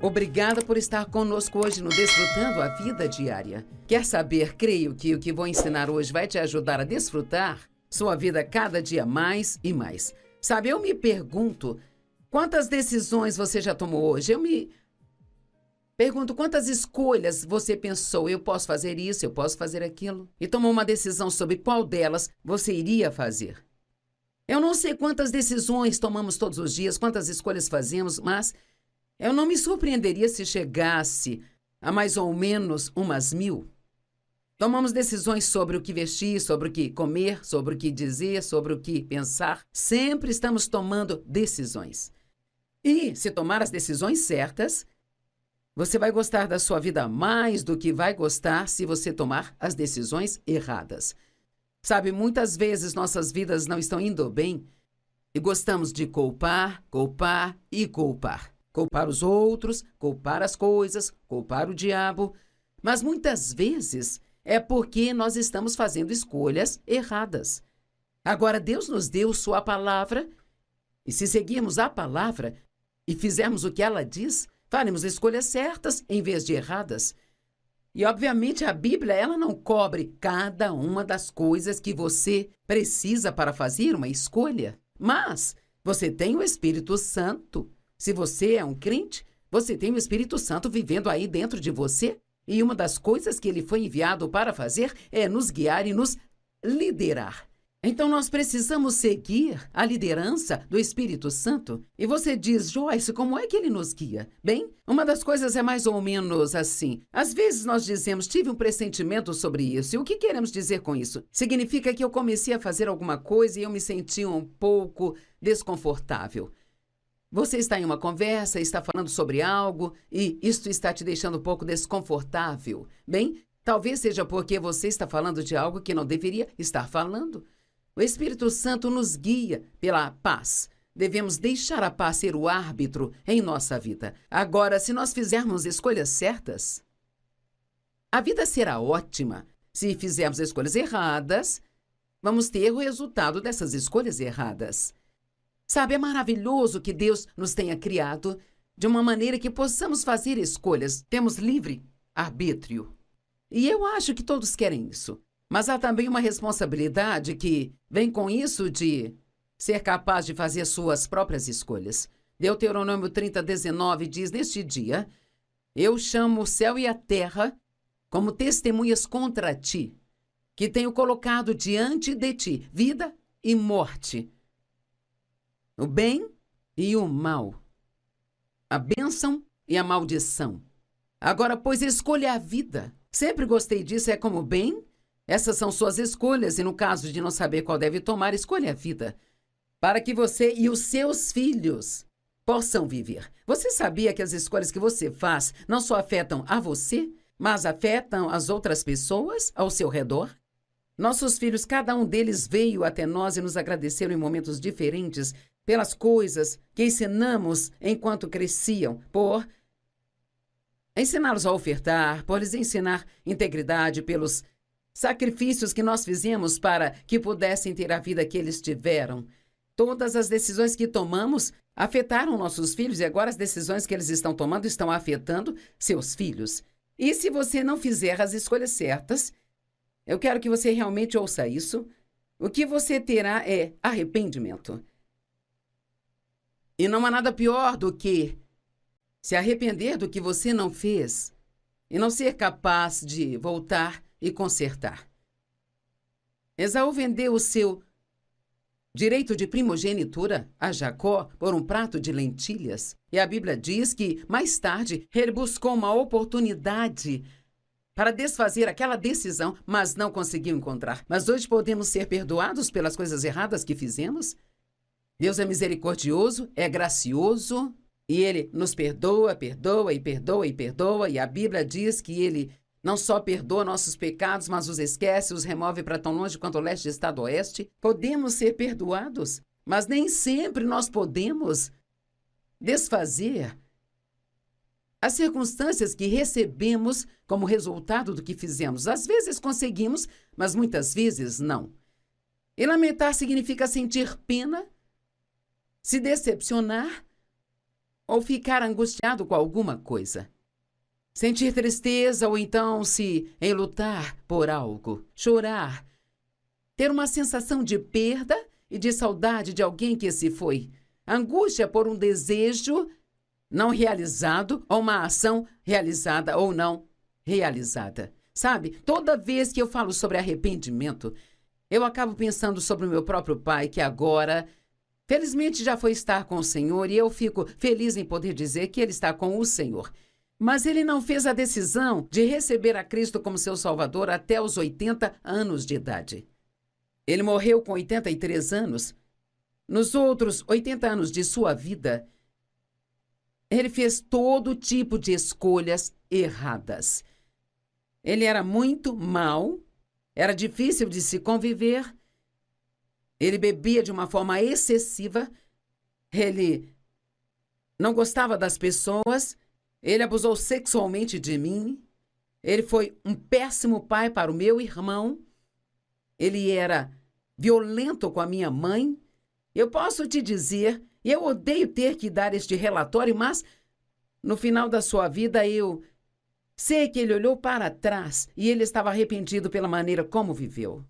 Obrigada por estar conosco hoje no Desfrutando a Vida Diária. Quer saber? Creio que o que vou ensinar hoje vai te ajudar a desfrutar sua vida cada dia mais e mais. Sabe, eu me pergunto, quantas decisões você já tomou hoje? Eu me pergunto, quantas escolhas você pensou? Eu posso fazer isso, eu posso fazer aquilo? E tomou uma decisão sobre qual delas você iria fazer. Eu não sei quantas decisões tomamos todos os dias, quantas escolhas fazemos, mas eu não me surpreenderia se chegasse a mais ou menos umas 1000. Tomamos decisões sobre o que vestir, sobre o que comer, sobre o que dizer, sobre o que pensar. Sempre estamos tomando decisões. E se tomar as decisões certas, você vai gostar da sua vida mais do que vai gostar se você tomar as decisões erradas. Sabe, muitas vezes nossas vidas não estão indo bem e gostamos de culpar, culpar e culpar. Culpar os outros, culpar as coisas, culpar o diabo. Mas muitas vezes é porque nós estamos fazendo escolhas erradas. Agora, Deus nos deu sua palavra e se seguirmos a palavra e fizermos o que ela diz, faremos escolhas certas em vez de erradas. E, obviamente, a Bíblia ela não cobre cada uma das coisas que você precisa para fazer uma escolha. Mas você tem o Espírito Santo. Se você é um crente, você tem o Espírito Santo vivendo aí dentro de você. E uma das coisas que ele foi enviado para fazer é nos guiar e nos liderar. Então, nós precisamos seguir a liderança do Espírito Santo. E você diz, Joyce, como é que ele nos guia? Bem, uma das coisas é mais ou menos assim. Às vezes nós dizemos, tive um pressentimento sobre isso. E o que queremos dizer com isso? Significa que eu comecei a fazer alguma coisa e eu me senti um pouco desconfortável. Você está em uma conversa, está falando sobre algo e isto está te deixando um pouco desconfortável. Bem, talvez seja porque você está falando de algo que não deveria estar falando. O Espírito Santo nos guia pela paz. Devemos deixar a paz ser o árbitro em nossa vida. Agora, se nós fizermos escolhas certas, a vida será ótima. Se fizermos escolhas erradas, vamos ter o resultado dessas escolhas erradas. Sabe, é maravilhoso que Deus nos tenha criado de uma maneira que possamos fazer escolhas. Temos livre arbítrio. E eu acho que todos querem isso. Mas há também uma responsabilidade que vem com isso de ser capaz de fazer suas próprias escolhas. Deuteronômio 30:19 diz, neste dia, eu chamo o céu e a terra como testemunhas contra ti, que tenho colocado diante de ti vida e morte, o bem e o mal, a bênção e a maldição. Agora, pois, escolha a vida. Sempre gostei disso, é como bem. Essas são suas escolhas e no caso de não saber qual deve tomar, escolha a vida. Para que você e os seus filhos possam viver. Você sabia que as escolhas que você faz não só afetam a você, mas afetam as outras pessoas ao seu redor? Nossos filhos, cada um deles veio até nós e nos agradeceram em momentos diferentes pelas coisas que ensinamos enquanto cresciam, por ensiná-los a ofertar, por lhes ensinar integridade, pelos sacrifícios que nós fizemos para que pudessem ter a vida que eles tiveram. Todas as decisões que tomamos afetaram nossos filhos e agora as decisões que eles estão tomando estão afetando seus filhos. E se você não fizer as escolhas certas, eu quero que você realmente ouça isso, o que você terá é arrependimento. E não há nada pior do que se arrepender do que você não fez e não ser capaz de voltar e consertar. Esaú vendeu o seu direito de primogenitura a Jacó por um prato de lentilhas. E a Bíblia diz que, mais tarde, ele buscou uma oportunidade para desfazer aquela decisão, mas não conseguiu encontrar. Mas hoje podemos ser perdoados pelas coisas erradas que fizemos? Deus é misericordioso, é gracioso, e Ele nos perdoa, perdoa e perdoa e perdoa. E a Bíblia diz que Ele não só perdoa nossos pecados, mas os esquece, os remove para tão longe quanto o leste está do oeste. Podemos ser perdoados, mas nem sempre nós podemos desfazer as circunstâncias que recebemos como resultado do que fizemos. Às vezes conseguimos, mas muitas vezes não. E lamentar significa sentir pena, se decepcionar, ou ficar angustiado com alguma coisa. Sentir tristeza ou então se enlutar por algo, chorar, ter uma sensação de perda e de saudade de alguém que se foi, angústia por um desejo não realizado ou uma ação realizada ou não realizada. Sabe, toda vez que eu falo sobre arrependimento, eu acabo pensando sobre o meu próprio pai, que agora, felizmente, já foi estar com o Senhor, e eu fico feliz em poder dizer que ele está com o Senhor. Mas ele não fez a decisão de receber a Cristo como seu Salvador até os 80 anos de idade. Ele morreu com 83 anos. Nos outros 80 anos de sua vida, ele fez todo tipo de escolhas erradas. Ele era muito mau, era difícil de se conviver, ele bebia de uma forma excessiva, ele não gostava das pessoas, ele abusou sexualmente de mim, ele foi um péssimo pai para o meu irmão, ele era violento com a minha mãe. Eu posso te dizer, eu odeio ter que dar este relatório, mas no final da sua vida eu sei que ele olhou para trás e ele estava arrependido pela maneira como viveu.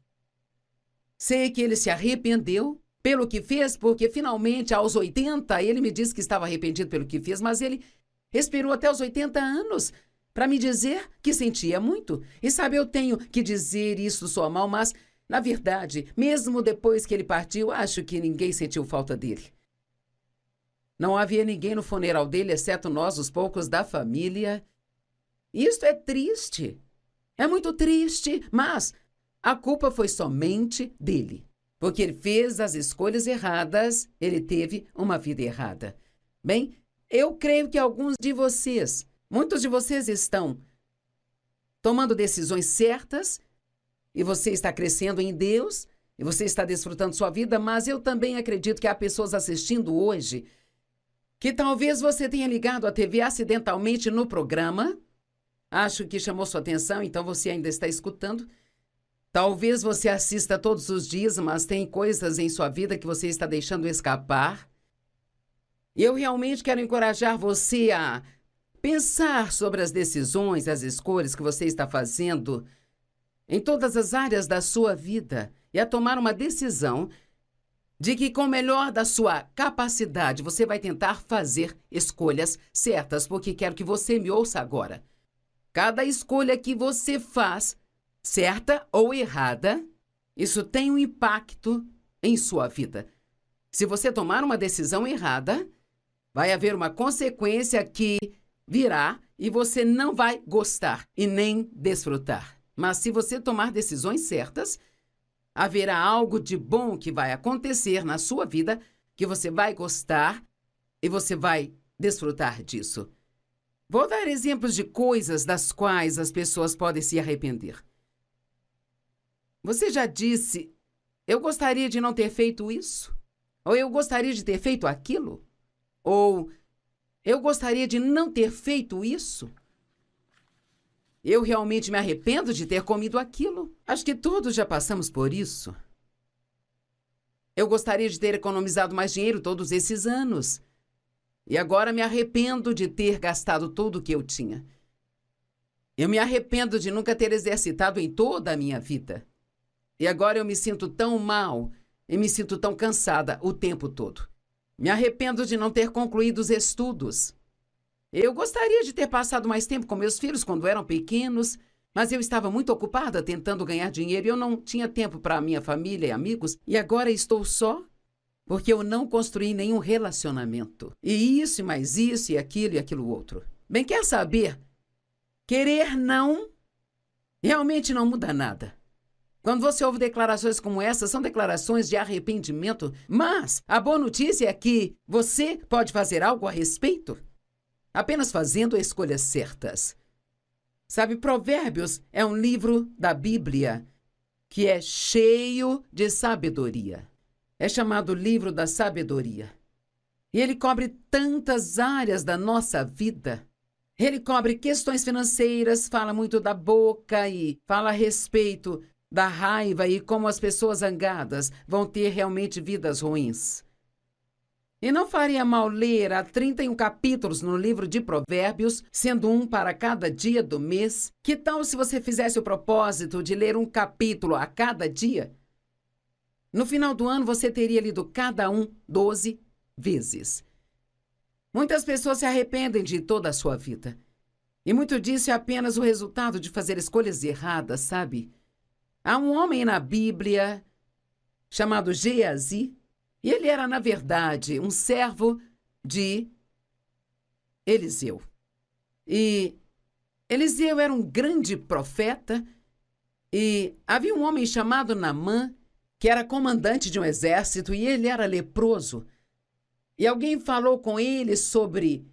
Sei que ele se arrependeu pelo que fez, porque finalmente aos 80 ele me disse que estava arrependido pelo que fez, mas ele esperou até os 80 anos para me dizer que sentia muito. E sabe, eu tenho que dizer isso soa mal, mas na verdade, mesmo depois que ele partiu, acho que ninguém sentiu falta dele. Não havia ninguém no funeral dele, exceto nós, os poucos da família. Isto é triste. É muito triste, mas a culpa foi somente dele. Porque ele fez as escolhas erradas, ele teve uma vida errada. Bem, eu creio que alguns de vocês, muitos de vocês estão tomando decisões certas, e você está crescendo em Deus, e você está desfrutando sua vida, mas eu também acredito que há pessoas assistindo hoje que talvez você tenha ligado a TV acidentalmente no programa. Acho que chamou sua atenção, então você ainda está escutando. Talvez você assista todos os dias, mas tem coisas em sua vida que você está deixando escapar. E eu realmente quero encorajar você a pensar sobre as decisões, as escolhas que você está fazendo em todas as áreas da sua vida e a tomar uma decisão de que, com o melhor da sua capacidade, você vai tentar fazer escolhas certas, porque quero que você me ouça agora. Cada escolha que você faz, certa ou errada, isso tem um impacto em sua vida. Se você tomar uma decisão errada, vai haver uma consequência que virá e você não vai gostar e nem desfrutar. Mas se você tomar decisões certas, haverá algo de bom que vai acontecer na sua vida que você vai gostar e você vai desfrutar disso. Vou dar exemplos de coisas das quais as pessoas podem se arrepender. Você já disse, eu gostaria de não ter feito isso? Ou eu gostaria de ter feito aquilo? Ou eu gostaria de não ter feito isso? Eu realmente me arrependo de ter comido aquilo. Acho que todos já passamos por isso. Eu gostaria de ter economizado mais dinheiro todos esses anos. E agora me arrependo de ter gastado tudo o que eu tinha. Eu me arrependo de nunca ter exercitado em toda a minha vida. E agora eu me sinto tão mal e me sinto tão cansada o tempo todo. Me arrependo de não ter concluído os estudos. Eu gostaria de ter passado mais tempo com meus filhos quando eram pequenos, mas eu estava muito ocupada tentando ganhar dinheiro e eu não tinha tempo para a minha família e amigos. E agora estou só porque eu não construí nenhum relacionamento. E isso, e mais isso, e aquilo outro. Bem, quer saber? Querer não realmente não muda nada. Quando você ouve declarações como essa, são declarações de arrependimento, mas a boa notícia é que você pode fazer algo a respeito, apenas fazendo escolhas certas. Sabe, Provérbios é um livro da Bíblia que é cheio de sabedoria. É chamado livro da sabedoria. E ele cobre tantas áreas da nossa vida. Ele cobre questões financeiras, fala muito da boca e fala a respeito da raiva e como as pessoas zangadas vão ter realmente vidas ruins. E não faria mal ler há 31 capítulos no livro de Provérbios, sendo um para cada dia do mês? Que tal se você fizesse o propósito de ler um capítulo a cada dia? No final do ano, você teria lido cada um 12 vezes. Muitas pessoas se arrependem de toda a sua vida. E muito disso é apenas o resultado de fazer escolhas erradas, sabe? Há um homem na Bíblia chamado Geazi, e ele era, na verdade, um servo de Eliseu. E Eliseu era um grande profeta, e havia um homem chamado Naamã, que era comandante de um exército, e ele era leproso. E alguém falou com ele sobre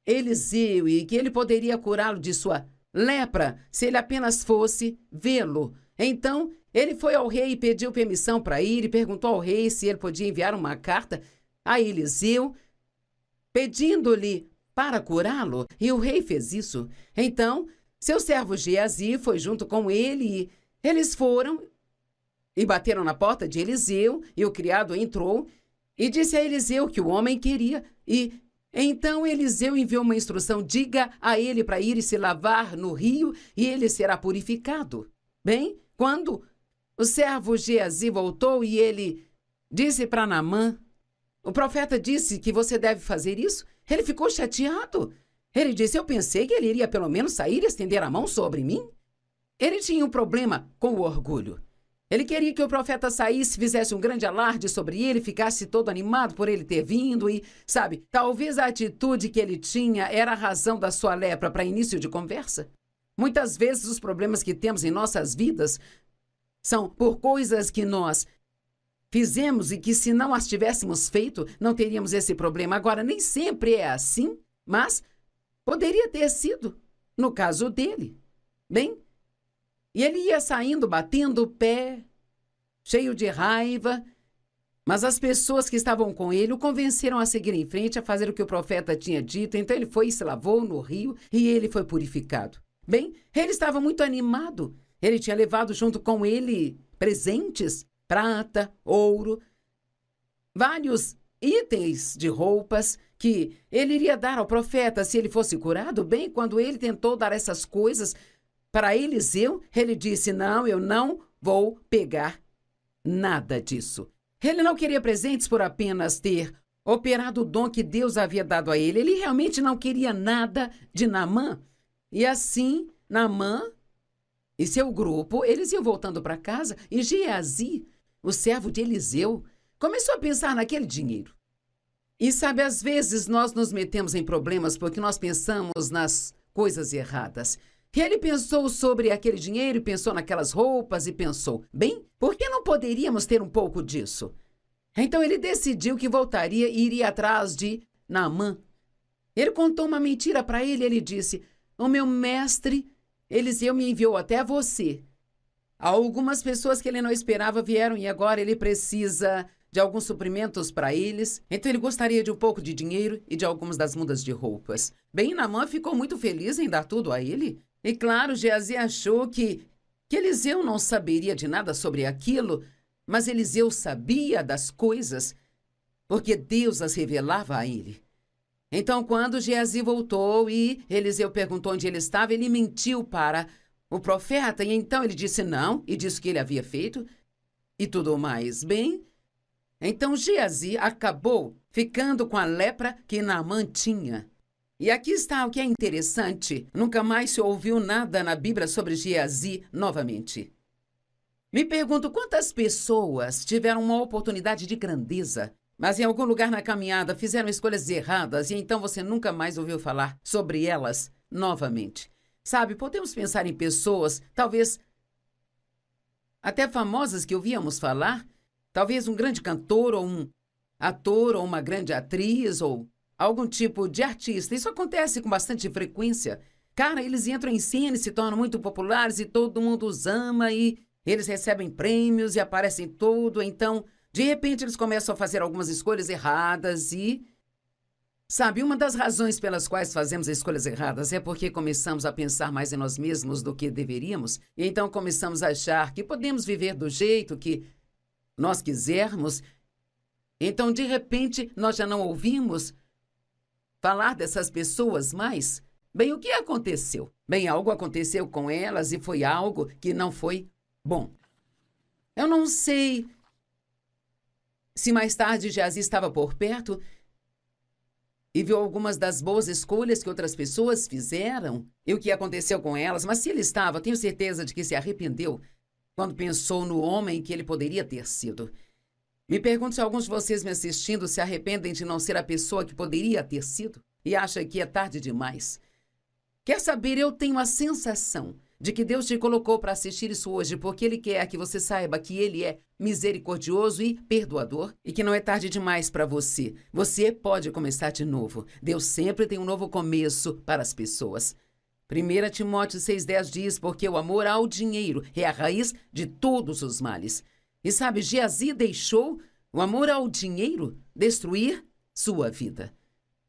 Eliseu e que ele poderia curá-lo de sua lepra se ele apenas fosse vê-lo. Então, ele foi ao rei e pediu permissão para ir e perguntou ao rei se ele podia enviar uma carta a Eliseu, pedindo-lhe para curá-lo. E o rei fez isso. Então, seu servo Geazi foi junto com ele e eles foram e bateram na porta de Eliseu, e o criado entrou e disse a Eliseu que o homem queria. E então Eliseu enviou uma instrução: diga a ele para ir e se lavar no rio e ele será purificado. Bem, quando o servo Geazi voltou e ele disse para Naamã: o profeta disse que você deve fazer isso, ele ficou chateado. Ele disse: eu pensei que ele iria pelo menos sair e estender a mão sobre mim. Ele tinha um problema com o orgulho. Ele queria que o profeta saísse, fizesse um grande alarde sobre ele, ficasse todo animado por ele ter vindo e, sabe, talvez a atitude que ele tinha era a razão da sua lepra para início de conversa. Muitas vezes os problemas que temos em nossas vidas são por coisas que nós fizemos e que, se não as tivéssemos feito, não teríamos esse problema. Agora, nem sempre é assim, mas poderia ter sido no caso dele. Bem, e ele ia saindo, batendo o pé, cheio de raiva, mas as pessoas que estavam com ele o convenceram a seguir em frente, a fazer o que o profeta tinha dito. Então ele foi e se lavou no rio e ele foi purificado. Bem, ele estava muito animado. Ele tinha levado junto com ele presentes, prata, ouro, vários itens de roupas que ele iria dar ao profeta se ele fosse curado. Bem, quando ele tentou dar essas coisas para Eliseu, ele disse: não, eu não vou pegar nada disso. Ele não queria presentes por apenas ter operado o dom que Deus havia dado a ele. Ele realmente não queria nada de Naamã. E assim, Naamã e seu grupo, eles iam voltando para casa, e Geazi, o servo de Eliseu, começou a pensar naquele dinheiro. E sabe, às vezes nós nos metemos em problemas porque nós pensamos nas coisas erradas. E ele pensou sobre aquele dinheiro, pensou naquelas roupas e pensou: bem, por que não poderíamos ter um pouco disso? Então ele decidiu que voltaria e iria atrás de Naamã. Ele contou uma mentira para ele. Ele disse: o meu mestre Eliseu me enviou até você. Algumas pessoas que ele não esperava vieram e agora ele precisa de alguns suprimentos para eles. Então ele gostaria de um pouco de dinheiro e de algumas das mudas de roupas. Bem, Naamã ficou muito feliz em dar tudo a ele. E claro, Geazi achou que Eliseu não saberia de nada sobre aquilo, mas Eliseu sabia das coisas, porque Deus as revelava a ele. Então, quando Geazi voltou e Eliseu perguntou onde ele estava, ele mentiu para o profeta, e então ele disse não, e disse o que ele havia feito, e tudo mais. Bem, então Geazi acabou ficando com a lepra que Naamã tinha. E aqui está o que é interessante. Nunca mais se ouviu nada na Bíblia sobre Geazi novamente. Me pergunto quantas pessoas tiveram uma oportunidade de grandeza, mas em algum lugar na caminhada fizeram escolhas erradas e então você nunca mais ouviu falar sobre elas novamente. Sabe, podemos pensar em pessoas, talvez até famosas que ouvíamos falar, talvez um grande cantor ou um ator ou uma grande atriz ou algum tipo de artista. Isso acontece com bastante frequência. Cara, eles entram em cena e se tornam muito populares e todo mundo os ama e eles recebem prêmios e aparecem tudo. Então, de repente, eles começam a fazer algumas escolhas erradas e... Sabe, uma das razões pelas quais fazemos escolhas erradas é porque começamos a pensar mais em nós mesmos do que deveríamos. E então começamos a achar que podemos viver do jeito que nós quisermos. Então, de repente, nós já não ouvimos falar dessas pessoas mais? Bem, o que aconteceu? Bem, algo aconteceu com elas e foi algo que não foi bom. Eu não sei se mais tarde Geazi estava por perto e viu algumas das boas escolhas que outras pessoas fizeram e o que aconteceu com elas, mas se ele estava, tenho certeza de que se arrependeu quando pensou no homem que ele poderia ter sido. Me pergunto se alguns de vocês me assistindo se arrependem de não ser a pessoa que poderia ter sido e acham que é tarde demais. Quer saber, eu tenho a sensação de que Deus te colocou para assistir isso hoje porque Ele quer que você saiba que Ele é misericordioso e perdoador e que não é tarde demais para você. Você pode começar de novo. Deus sempre tem um novo começo para as pessoas. 1 Timóteo 6,10 diz, porque o amor ao dinheiro é a raiz de todos os males. E sabe, Geazi deixou o amor ao dinheiro destruir sua vida.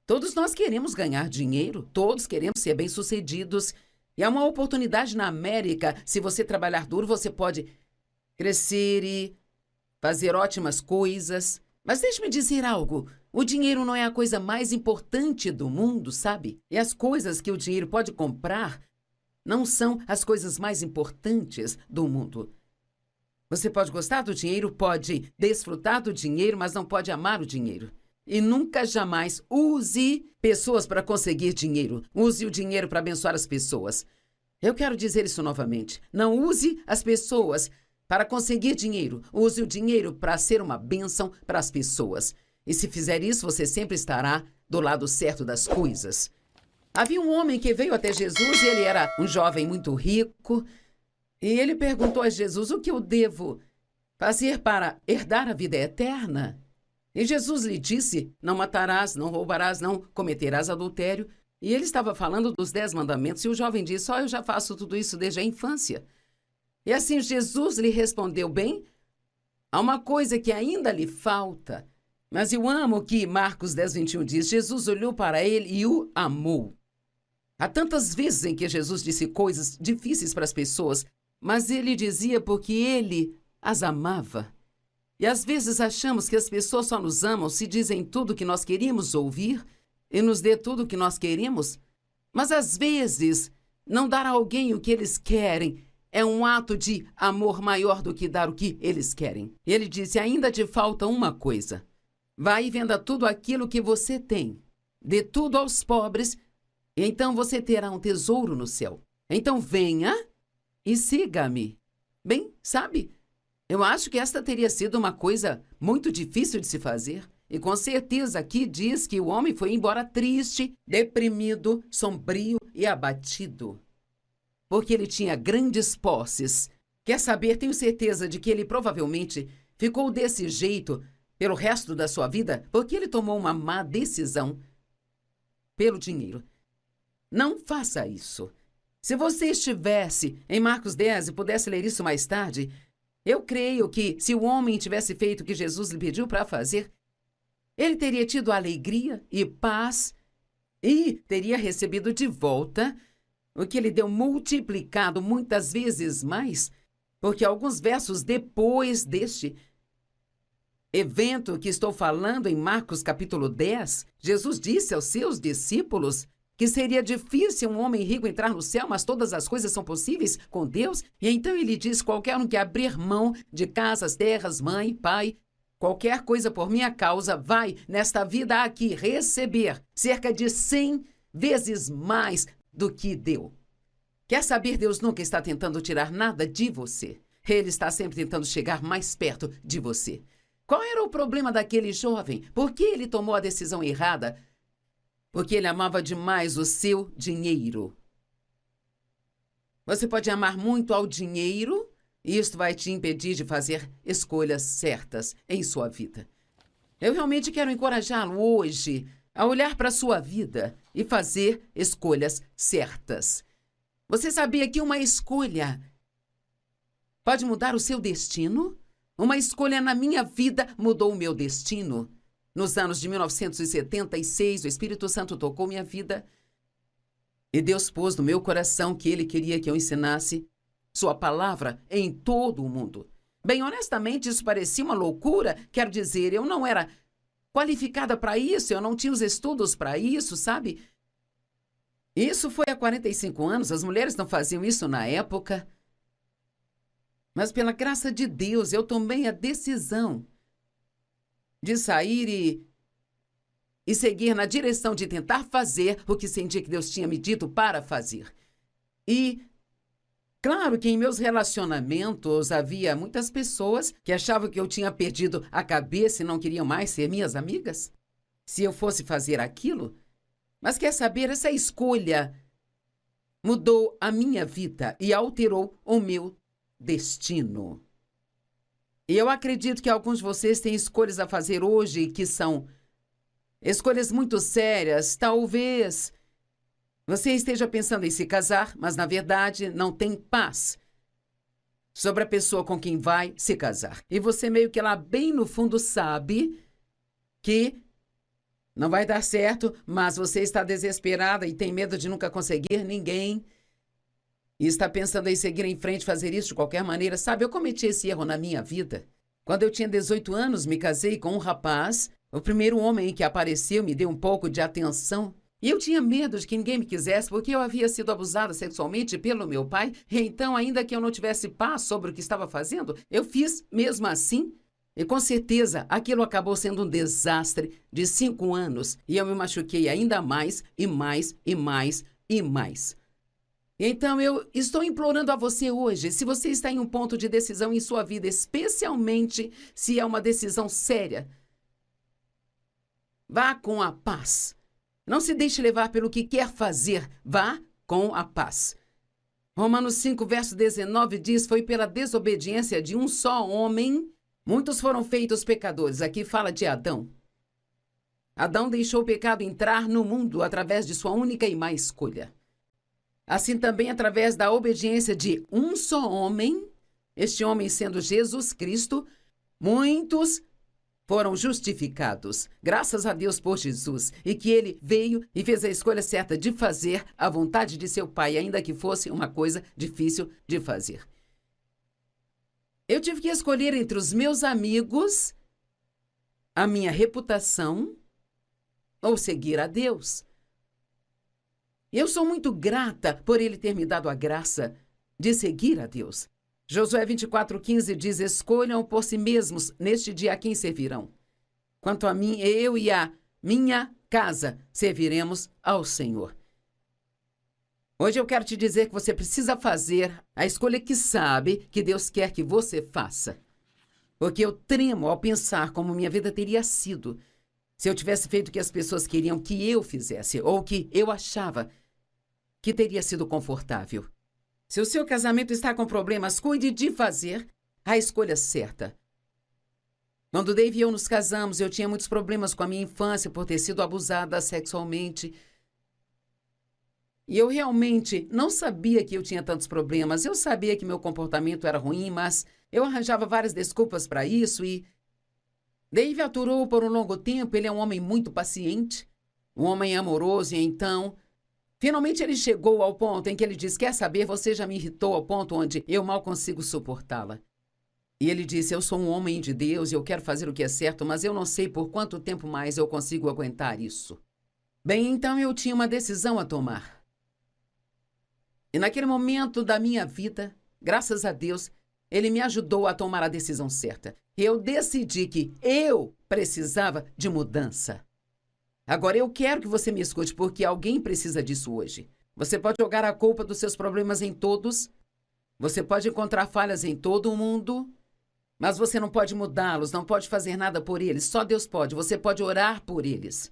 Todos nós queremos ganhar dinheiro, todos queremos ser bem-sucedidos. E há uma oportunidade na América, se você trabalhar duro, você pode crescer e fazer ótimas coisas. Mas deixe-me dizer algo, o dinheiro não é a coisa mais importante do mundo, sabe? E as coisas que o dinheiro pode comprar não são as coisas mais importantes do mundo. Você pode gostar do dinheiro, pode desfrutar do dinheiro, mas não pode amar o dinheiro. E nunca, jamais use pessoas para conseguir dinheiro. Use o dinheiro para abençoar as pessoas. Eu quero dizer isso novamente. Não use as pessoas para conseguir dinheiro. Use o dinheiro para ser uma bênção para as pessoas. E se fizer isso, você sempre estará do lado certo das coisas. Havia um homem que veio até Jesus e ele era um jovem muito rico. E ele perguntou a Jesus, o que eu devo fazer para herdar a vida eterna? E Jesus lhe disse, não matarás, não roubarás, não cometerás adultério. E ele estava falando dos 10 mandamentos e o jovem disse, eu já faço tudo isso desde a infância. E assim Jesus lhe respondeu, bem, há uma coisa que ainda lhe falta. Mas eu amo que Marcos 10:21 diz, Jesus olhou para ele e o amou. Há tantas vezes em que Jesus disse coisas difíceis para as pessoas, mas ele dizia porque ele as amava. E às vezes achamos que as pessoas só nos amam se dizem tudo o que nós queríamos ouvir e nos dê tudo o que nós queremos. Mas às vezes, não dar a alguém o que eles querem é um ato de amor maior do que dar o que eles querem. E ele disse, ainda te falta uma coisa. Vai e venda tudo aquilo que você tem. Dê tudo aos pobres e então você terá um tesouro no céu. Então venha e siga-me. Bem, sabe, eu acho que esta teria sido uma coisa muito difícil de se fazer. E com certeza aqui diz que o homem foi embora triste, deprimido, sombrio e abatido. Porque ele tinha grandes posses. Quer saber, tenho certeza de que ele provavelmente ficou desse jeito pelo resto da sua vida porque ele tomou uma má decisão pelo dinheiro. Não faça isso. Se você estivesse em Marcos 10 e pudesse ler isso mais tarde, eu creio que se o homem tivesse feito o que Jesus lhe pediu para fazer, ele teria tido alegria e paz e teria recebido de volta o que ele deu multiplicado muitas vezes mais, porque alguns versos depois deste evento que estou falando em Marcos capítulo 10, Jesus disse aos seus discípulos que seria difícil um homem rico entrar no céu, mas todas as coisas são possíveis com Deus. E então ele diz, qualquer um que abrir mão de casas, terras, mãe, pai, qualquer coisa por minha causa, vai, nesta vida aqui, receber cerca de 100 vezes mais do que deu. Quer saber, Deus nunca está tentando tirar nada de você. Ele está sempre tentando chegar mais perto de você. Qual era o problema daquele jovem? Por que ele tomou a decisão errada? Porque ele amava demais o seu dinheiro. Você pode amar muito ao dinheiro e isso vai te impedir de fazer escolhas certas em sua vida. Eu realmente quero encorajá-lo hoje a olhar para a sua vida e fazer escolhas certas. Você sabia que uma escolha pode mudar o seu destino? Uma escolha na minha vida mudou o meu destino. Nos anos de 1976, o Espírito Santo tocou minha vida e Deus pôs no meu coração que Ele queria que eu ensinasse sua palavra em todo o mundo. Bem, honestamente, isso parecia uma loucura. Quero dizer, eu não era qualificada para isso, eu não tinha os estudos para isso, sabe? Isso foi há 45 anos, as mulheres não faziam isso na época. Mas pela graça de Deus, eu tomei a decisão de sair e seguir na direção de tentar fazer o que senti que Deus tinha me dito para fazer. E claro que em meus relacionamentos havia muitas pessoas que achavam que eu tinha perdido a cabeça e não queriam mais ser minhas amigas, se eu fosse fazer aquilo. Mas quer saber, essa escolha mudou a minha vida e alterou o meu destino. E eu acredito que alguns de vocês têm escolhas a fazer hoje que são escolhas muito sérias. Talvez você esteja pensando em se casar, mas na verdade não tem paz sobre a pessoa com quem vai se casar. E você meio que lá bem no fundo sabe que não vai dar certo, mas você está desesperada e tem medo de nunca conseguir ninguém. E está pensando em seguir em frente, fazer isso de qualquer maneira. Sabe, eu cometi esse erro na minha vida. Quando eu tinha 18 anos, me casei com um rapaz. O primeiro homem que apareceu me deu um pouco de atenção. E eu tinha medo de que ninguém me quisesse, porque eu havia sido abusada sexualmente pelo meu pai. E então, ainda que eu não tivesse paz sobre o que estava fazendo, eu fiz mesmo assim. E com certeza, aquilo acabou sendo um desastre de 5 anos. E eu me machuquei ainda mais, e mais, e mais, e mais. Então, eu estou implorando a você hoje, se você está em um ponto de decisão em sua vida, especialmente se é uma decisão séria, vá com a paz. Não se deixe levar pelo que quer fazer. Vá com a paz. Romanos 5, verso 19 diz, foi pela desobediência de um só homem, muitos foram feitos pecadores. Aqui fala de Adão. Adão deixou o pecado entrar no mundo através de sua única e má escolha. Assim também, através da obediência de um só homem, este homem sendo Jesus Cristo, muitos foram justificados. Graças a Deus por Jesus, e que ele veio e fez a escolha certa de fazer a vontade de seu Pai, ainda que fosse uma coisa difícil de fazer. Eu tive que escolher entre os meus amigos, a minha reputação ou seguir a Deus. Eu sou muito grata por ele ter me dado a graça de seguir a Deus. Josué 24:15 diz, escolham por si mesmos neste dia a quem servirão. Quanto a mim, eu e a minha casa serviremos ao Senhor. Hoje eu quero te dizer que você precisa fazer a escolha que sabe que Deus quer que você faça. Porque eu tremo ao pensar como minha vida teria sido se eu tivesse feito o que as pessoas queriam que eu fizesse, ou que eu achava que teria sido confortável. Se o seu casamento está com problemas, cuide de fazer a escolha certa. Quando Dave e eu nos casamos, eu tinha muitos problemas com a minha infância por ter sido abusada sexualmente. E eu realmente não sabia que eu tinha tantos problemas. Eu sabia que meu comportamento era ruim, mas eu arranjava várias desculpas para isso e Dave aturou por um longo tempo. Ele é um homem muito paciente, um homem amoroso, e então finalmente ele chegou ao ponto em que ele disse, quer saber, você já me irritou ao ponto onde eu mal consigo suportá-la. E ele disse, eu sou um homem de Deus e eu quero fazer o que é certo, mas eu não sei por quanto tempo mais eu consigo aguentar isso. Bem, então eu tinha uma decisão a tomar. E naquele momento da minha vida, graças a Deus, ele me ajudou a tomar a decisão certa. Eu decidi que eu precisava de mudança. Agora, eu quero que você me escute, porque alguém precisa disso hoje. Você pode jogar a culpa dos seus problemas em todos, você pode encontrar falhas em todo mundo, mas você não pode mudá-los, não pode fazer nada por eles, só Deus pode. Você pode orar por eles.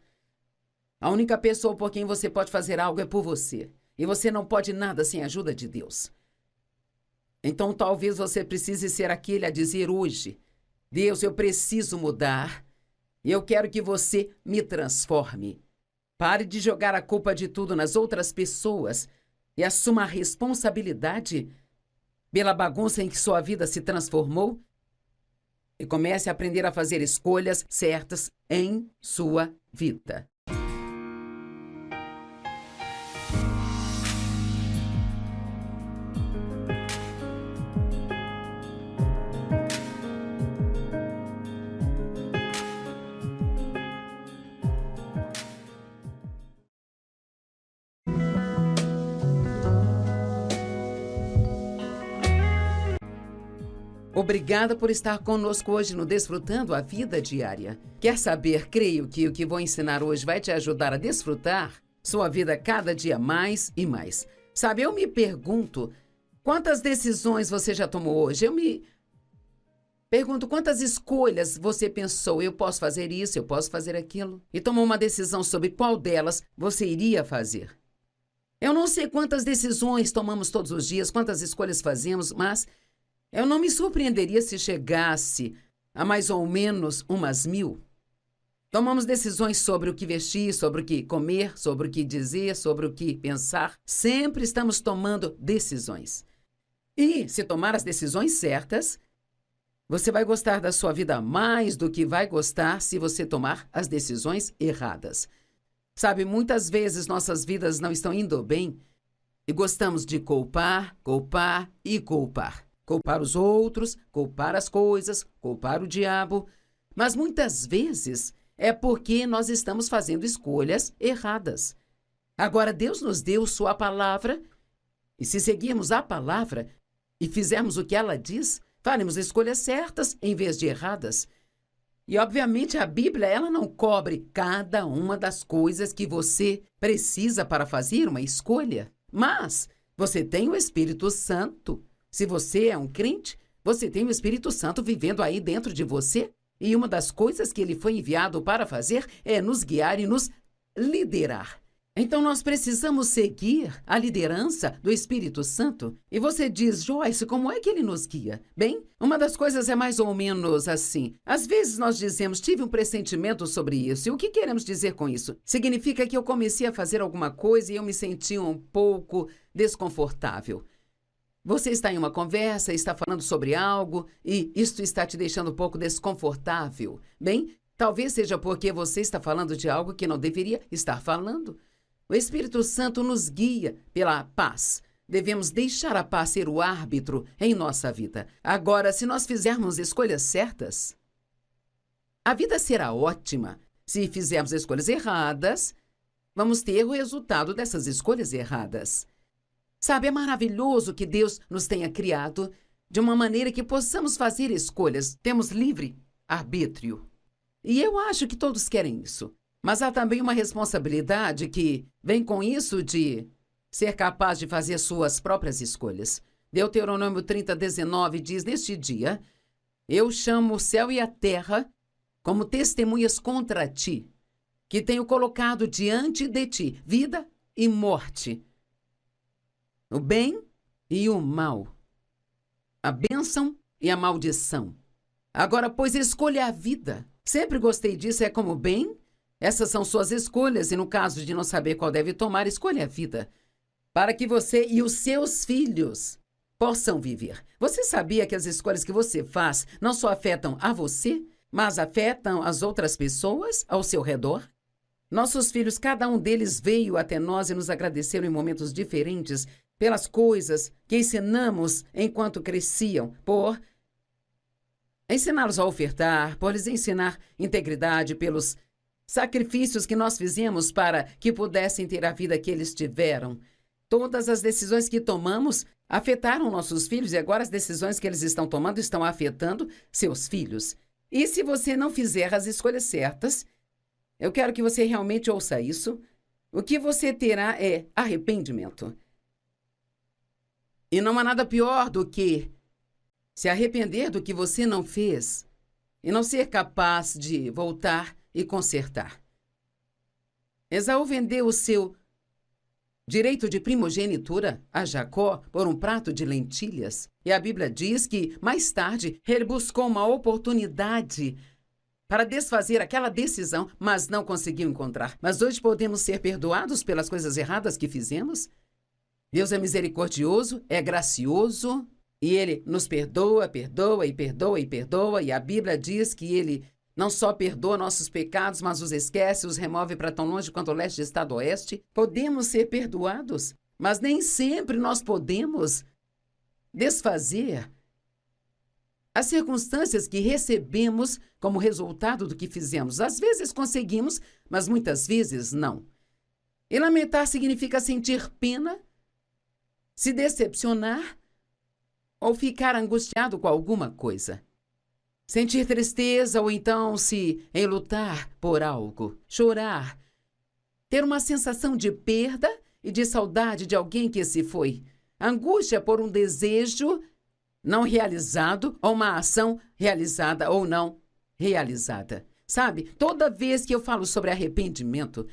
A única pessoa por quem você pode fazer algo é por você. E você não pode nada sem a ajuda de Deus. Então, talvez você precise ser aquele a dizer hoje, Deus, eu preciso mudar. E eu quero que você me transforme. Pare de jogar a culpa de tudo nas outras pessoas e assuma a responsabilidade pela bagunça em que sua vida se transformou e comece a aprender a fazer escolhas certas em sua vida. Obrigada por estar conosco hoje no Desfrutando a Vida Diária. Quer saber? Creio que o que vou ensinar hoje vai te ajudar a desfrutar sua vida cada dia mais e mais. Sabe, eu me pergunto, quantas decisões você já tomou hoje? Eu me pergunto, quantas escolhas você pensou? Eu posso fazer isso, eu posso fazer aquilo. E tomou uma decisão sobre qual delas você iria fazer. Eu não sei quantas decisões tomamos todos os dias, quantas escolhas fazemos, mas eu não me surpreenderia se chegasse a mais ou menos umas 1000. Tomamos decisões sobre o que vestir, sobre o que comer, sobre o que dizer, sobre o que pensar. Sempre estamos tomando decisões. E, se tomar as decisões certas, você vai gostar da sua vida mais do que vai gostar se você tomar as decisões erradas. Sabe, muitas vezes nossas vidas não estão indo bem e gostamos de culpar, culpar e culpar. Culpar os outros, culpar as coisas, culpar o diabo. Mas muitas vezes é porque nós estamos fazendo escolhas erradas. Agora, Deus nos deu sua palavra, e se seguirmos a palavra e fizermos o que ela diz, faremos escolhas certas em vez de erradas. E, obviamente, a Bíblia, ela não cobre cada uma das coisas que você precisa para fazer uma escolha. Mas você tem o Espírito Santo. Se você é um crente, você tem o Espírito Santo vivendo aí dentro de você. E uma das coisas que ele foi enviado para fazer é nos guiar e nos liderar. Então, nós precisamos seguir a liderança do Espírito Santo. E você diz, Joyce, como é que ele nos guia? Bem, uma das coisas é mais ou menos assim. Às vezes nós dizemos, tive um pressentimento sobre isso. E o que queremos dizer com isso? Significa que eu comecei a fazer alguma coisa e eu me senti um pouco desconfortável. Você está em uma conversa, está falando sobre algo e isto está te deixando um pouco desconfortável. Bem, talvez seja porque você está falando de algo que não deveria estar falando. O Espírito Santo nos guia pela paz. Devemos deixar a paz ser o árbitro em nossa vida. Agora, se nós fizermos escolhas certas, a vida será ótima. Se fizermos escolhas erradas, vamos ter o resultado dessas escolhas erradas. Sabe, é maravilhoso que Deus nos tenha criado de uma maneira que possamos fazer escolhas. Temos livre arbítrio. E eu acho que todos querem isso. Mas há também uma responsabilidade que vem com isso de ser capaz de fazer suas próprias escolhas. Deuteronômio 30:19 diz, neste dia, eu chamo o céu e a terra como testemunhas contra ti, que tenho colocado diante de ti vida e morte, o bem e o mal, a bênção e a maldição. Agora, pois, escolha a vida. Sempre gostei disso, é como bem. Essas são suas escolhas e, no caso de não saber qual deve tomar, escolha a vida, para que você e os seus filhos possam viver. Você sabia que as escolhas que você faz não só afetam a você, mas afetam as outras pessoas ao seu redor? Nossos filhos, cada um deles veio até nós e nos agradeceram em momentos diferentes pelas coisas que ensinamos enquanto cresciam, por ensiná-los a ofertar, por lhes ensinar integridade, pelos sacrifícios que nós fizemos para que pudessem ter a vida que eles tiveram. Todas as decisões que tomamos afetaram nossos filhos e agora as decisões que eles estão tomando estão afetando seus filhos. E se você não fizer as escolhas certas, eu quero que você realmente ouça isso, o que você terá é arrependimento. E não há nada pior do que se arrepender do que você não fez e não ser capaz de voltar e consertar. Esaú vendeu o seu direito de primogenitura a Jacó por um prato de lentilhas. E a Bíblia diz que, mais tarde, ele buscou uma oportunidade para desfazer aquela decisão, mas não conseguiu encontrar. Mas hoje podemos ser perdoados pelas coisas erradas que fizemos? Deus é misericordioso, é gracioso, e Ele nos perdoa, perdoa e perdoa e perdoa. E a Bíblia diz que Ele não só perdoa nossos pecados, mas os esquece, os remove para tão longe quanto o leste está do oeste. Podemos ser perdoados, mas nem sempre nós podemos desfazer as circunstâncias que recebemos como resultado do que fizemos. Às vezes conseguimos, mas muitas vezes não. E lamentar significa sentir pena, se decepcionar, ou ficar angustiado com alguma coisa. Sentir tristeza ou então se enlutar por algo, chorar, ter uma sensação de perda e de saudade de alguém que se foi, angústia por um desejo não realizado ou uma ação realizada ou não realizada. Sabe, toda vez que eu falo sobre arrependimento,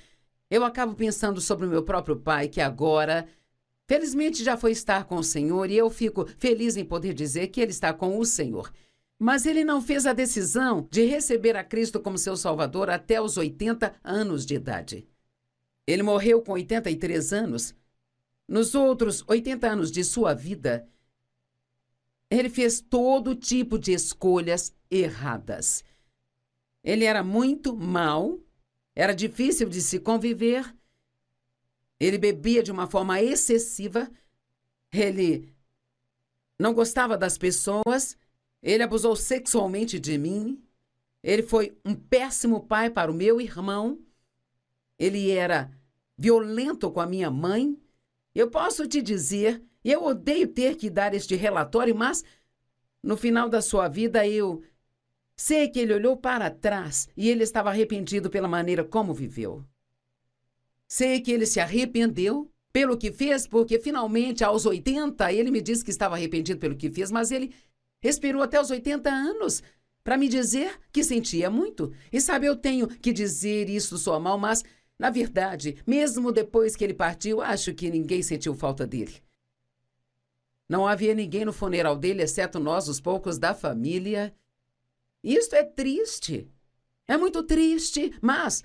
eu acabo pensando sobre o meu próprio pai, que agora, felizmente, já foi estar com o Senhor, e eu fico feliz em poder dizer que ele está com o Senhor. Mas ele não fez a decisão de receber a Cristo como seu Salvador até os 80 anos de idade. Ele morreu com 83 anos. Nos outros 80 anos de sua vida, ele fez todo tipo de escolhas erradas. Ele era muito mau, era difícil de se conviver, ele bebia de uma forma excessiva, ele não gostava das pessoas, ele abusou sexualmente de mim, ele foi um péssimo pai para o meu irmão, ele era violento com a minha mãe. Eu posso te dizer, eu odeio ter que dar este relatório, mas no final da sua vida eu sei que ele olhou para trás e ele estava arrependido pela maneira como viveu. Sei que ele se arrependeu pelo que fez, porque finalmente aos 80 ele me disse que estava arrependido pelo que fez, mas ele esperou até os 80 anos para me dizer que sentia muito. E sabe, eu tenho que dizer isso soa mal, mas na verdade, mesmo depois que ele partiu, acho que ninguém sentiu falta dele. Não havia ninguém no funeral dele, exceto nós, os poucos da família. Isto é triste. É muito triste, mas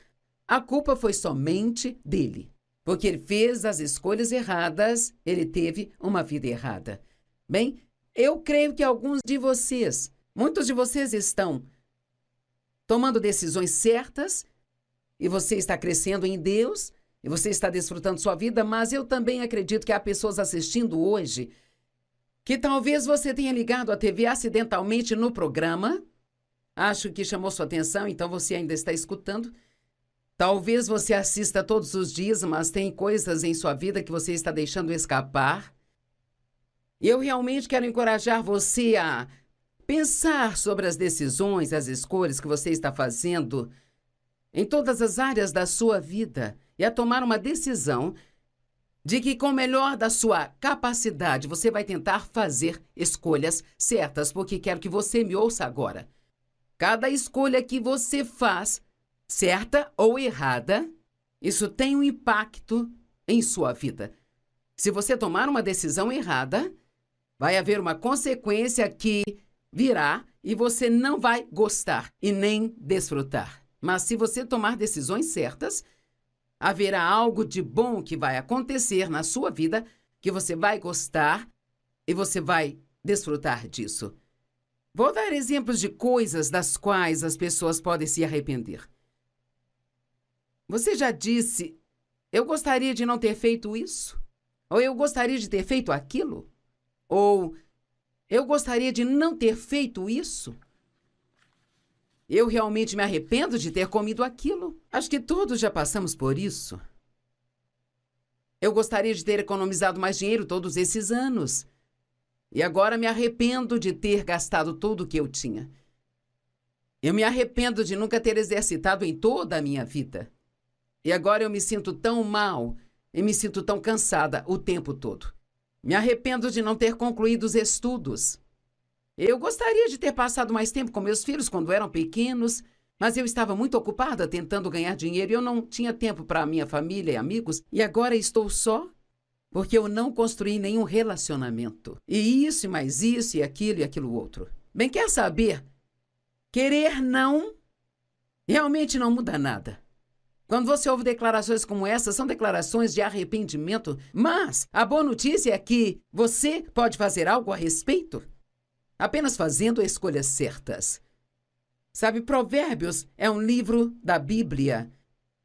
a culpa foi somente dele. Porque ele fez as escolhas erradas, ele teve uma vida errada. Bem, eu creio que alguns de vocês, muitos de vocês estão tomando decisões certas, e você está crescendo em Deus, e você está desfrutando sua vida, mas eu também acredito que há pessoas assistindo hoje que talvez você tenha ligado a TV acidentalmente no programa. Acho que chamou sua atenção, então você ainda está escutando. Talvez você assista todos os dias, mas tem coisas em sua vida que você está deixando escapar. Eu realmente quero encorajar você a pensar sobre as decisões, as escolhas que você está fazendo em todas as áreas da sua vida e a tomar uma decisão de que, com o melhor da sua capacidade, você vai tentar fazer escolhas certas, porque quero que você me ouça agora. Cada escolha que você faz, certa ou errada, isso tem um impacto em sua vida. Se você tomar uma decisão errada, vai haver uma consequência que virá e você não vai gostar e nem desfrutar. Mas se você tomar decisões certas, haverá algo de bom que vai acontecer na sua vida, que você vai gostar e você vai desfrutar disso. Vou dar exemplos de coisas das quais as pessoas podem se arrepender. Você já disse, eu gostaria de não ter feito isso? Ou eu gostaria de ter feito aquilo? Ou eu gostaria de não ter feito isso? Eu realmente me arrependo de ter comido aquilo. Acho que todos já passamos por isso. Eu gostaria de ter economizado mais dinheiro todos esses anos. E agora me arrependo de ter gastado tudo o que eu tinha. Eu me arrependo de nunca ter exercitado em toda a minha vida. E agora eu me sinto tão mal e me sinto tão cansada o tempo todo. Me arrependo de não ter concluído os estudos. Eu gostaria de ter passado mais tempo com meus filhos quando eram pequenos, mas eu estava muito ocupada tentando ganhar dinheiro e eu não tinha tempo para a minha família e amigos. E agora estou só porque eu não construí nenhum relacionamento. E isso, e mais isso, e aquilo outro. Bem, quer saber? Querer não realmente não muda nada. Quando você ouve declarações como essa, são declarações de arrependimento, mas a boa notícia é que você pode fazer algo a respeito, apenas fazendo escolhas certas. Sabe, Provérbios é um livro da Bíblia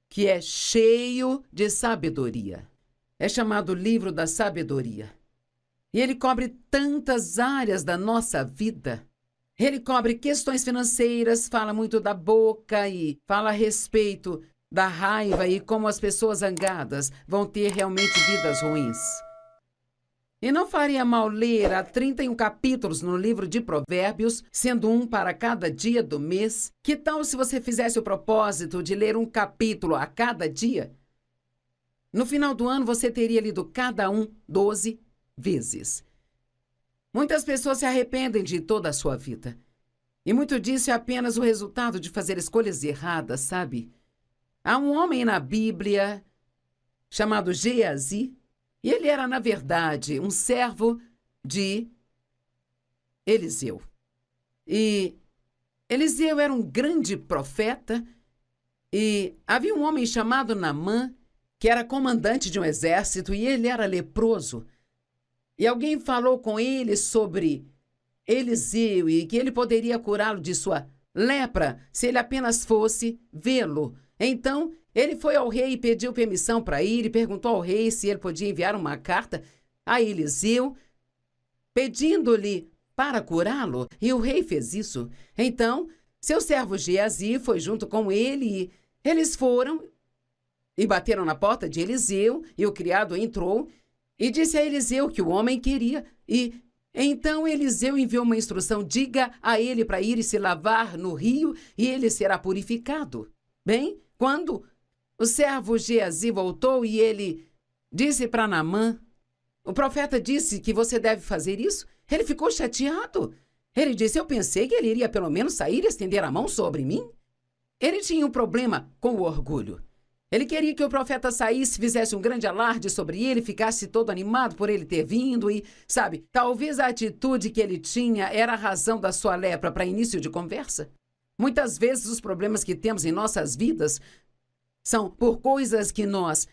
que é cheio de sabedoria. É chamado livro da sabedoria. E ele cobre tantas áreas da nossa vida. Ele cobre questões financeiras, fala muito da boca e fala a respeito da raiva e como as pessoas zangadas vão ter realmente vidas ruins. E não faria mal ler há 31 capítulos no livro de Provérbios, sendo um para cada dia do mês? Que tal se você fizesse o propósito de ler um capítulo a cada dia? No final do ano, você teria lido cada um 12 vezes. Muitas pessoas se arrependem de toda a sua vida. E muito disso é apenas o resultado de fazer escolhas erradas, sabe? Há um homem na Bíblia chamado Geazi, e ele era, na verdade, um servo de Eliseu. E Eliseu era um grande profeta, e havia um homem chamado Naamã, que era comandante de um exército, e ele era leproso. E alguém falou com ele sobre Eliseu e que ele poderia curá-lo de sua lepra se ele apenas fosse vê-lo. Então, ele foi ao rei e pediu permissão para ir e perguntou ao rei se ele podia enviar uma carta a Eliseu, pedindo-lhe para curá-lo. E o rei fez isso. Então, seu servo Geazi foi junto com ele e eles foram e bateram na porta de Eliseu, e o criado entrou e disse a Eliseu que o homem queria. E então Eliseu enviou uma instrução: diga a ele para ir e se lavar no rio e ele será purificado. Bem, quando o servo Geazi voltou e ele disse para Naamã: o profeta disse que você deve fazer isso, ele ficou chateado. Ele disse: eu pensei que ele iria pelo menos sair e estender a mão sobre mim. Ele tinha um problema com o orgulho. Ele queria que o profeta saísse, fizesse um grande alarde sobre ele, ficasse todo animado por ele ter vindo e, sabe, talvez a atitude que ele tinha era a razão da sua lepra para início de conversa. Muitas vezes os problemas que temos em nossas vidas são por coisas que nós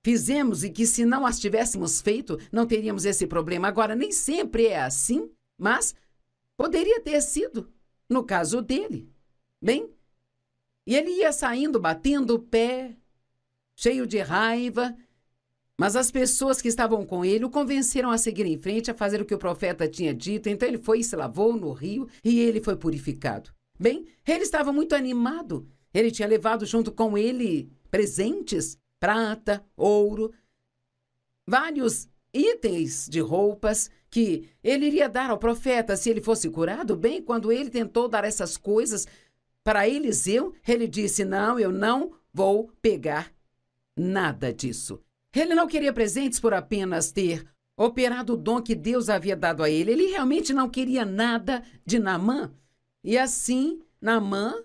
fizemos e que, se não as tivéssemos feito, não teríamos esse problema. Agora, nem sempre é assim, mas poderia ter sido no caso dele. Bem, e ele ia saindo, batendo o pé, cheio de raiva, mas as pessoas que estavam com ele o convenceram a seguir em frente, a fazer o que o profeta tinha dito. Então ele foi e se lavou no rio e ele foi purificado. Bem, ele estava muito animado. Ele tinha levado junto com ele presentes, prata, ouro, vários itens de roupas que ele iria dar ao profeta se ele fosse curado. Bem, quando ele tentou dar essas coisas para Eliseu, ele disse: não, eu não vou pegar nada disso. Ele não queria presentes por apenas ter operado o dom que Deus havia dado a ele. Ele realmente não queria nada de Naamã. E assim, Naamã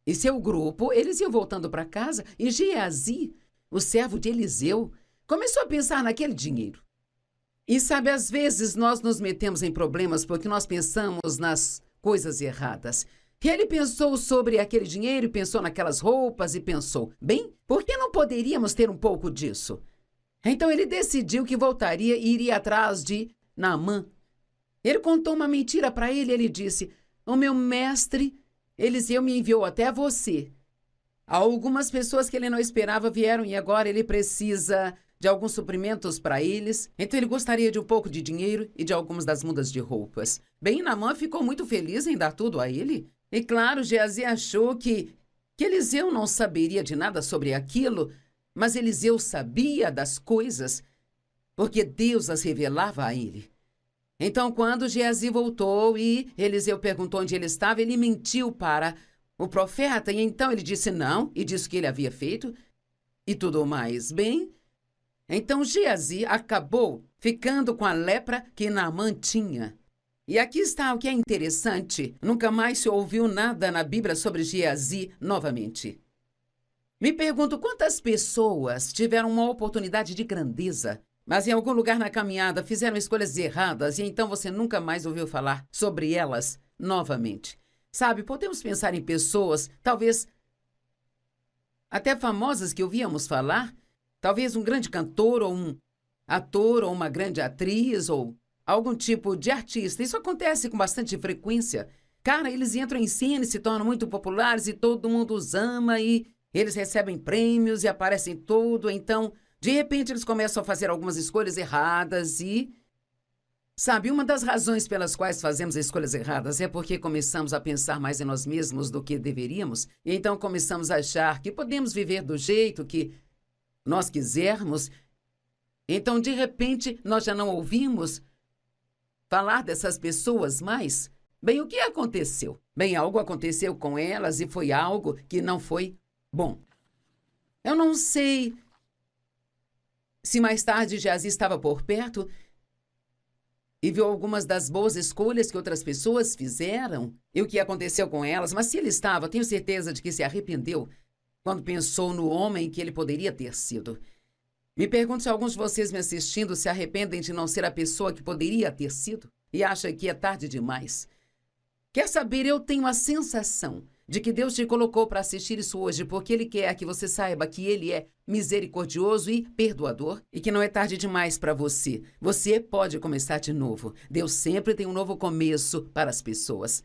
e seu grupo, eles iam voltando para casa, e Geazi, o servo de Eliseu, começou a pensar naquele dinheiro. E sabe, às vezes nós nos metemos em problemas porque nós pensamos nas coisas erradas. E ele pensou sobre aquele dinheiro, e pensou naquelas roupas, e pensou: bem, por que não poderíamos ter um pouco disso? Então ele decidiu que voltaria e iria atrás de Naamã. Ele contou uma mentira para ele. Ele disse: o meu mestre Eliseu me enviou até você. Algumas pessoas que ele não esperava vieram e agora ele precisa de alguns suprimentos para eles. Então ele gostaria de um pouco de dinheiro e de algumas das mudas de roupas. Bem, Naamã ficou muito feliz em dar tudo a ele. E claro, Geazi achou que Eliseu não saberia de nada sobre aquilo, mas Eliseu sabia das coisas, porque Deus as revelava a ele. Então, quando Geazi voltou e Eliseu perguntou onde ele estava, ele mentiu para o profeta, e então ele disse não, e disse o que ele havia feito, e tudo mais. Bem, então Geazi acabou ficando com a lepra que Naamã tinha. E aqui está o que é interessante: nunca mais se ouviu nada na Bíblia sobre Geazi novamente. Me pergunto quantas pessoas tiveram uma oportunidade de grandeza, mas em algum lugar na caminhada fizeram escolhas erradas e então você nunca mais ouviu falar sobre elas novamente. Sabe, podemos pensar em pessoas, talvez até famosas, que ouvíamos falar, talvez um grande cantor ou um ator ou uma grande atriz ou algum tipo de artista. Isso acontece com bastante frequência. Cara, eles entram em cena e se tornam muito populares e todo mundo os ama e eles recebem prêmios e aparecem tudo. Então, de repente, eles começam a fazer algumas escolhas erradas e... sabe, uma das razões pelas quais fazemos escolhas erradas é porque começamos a pensar mais em nós mesmos do que deveríamos. E então começamos a achar que podemos viver do jeito que nós quisermos. Então, de repente, nós já não ouvimos falar dessas pessoas mais? Bem, o que aconteceu? Bem, algo aconteceu com elas e foi algo que não foi bom. Eu não sei se mais tarde Geazi estava por perto e viu algumas das boas escolhas que outras pessoas fizeram e o que aconteceu com elas, mas se ele estava, tenho certeza de que se arrependeu quando pensou no homem que ele poderia ter sido. Me pergunto se alguns de vocês me assistindo se arrependem de não ser a pessoa que poderia ter sido e acham que é tarde demais. Quer saber, eu tenho a sensação de que Deus te colocou para assistir isso hoje porque Ele quer que você saiba que Ele é misericordioso e perdoador e que não é tarde demais para você. Você pode começar de novo. Deus sempre tem um novo começo para as pessoas.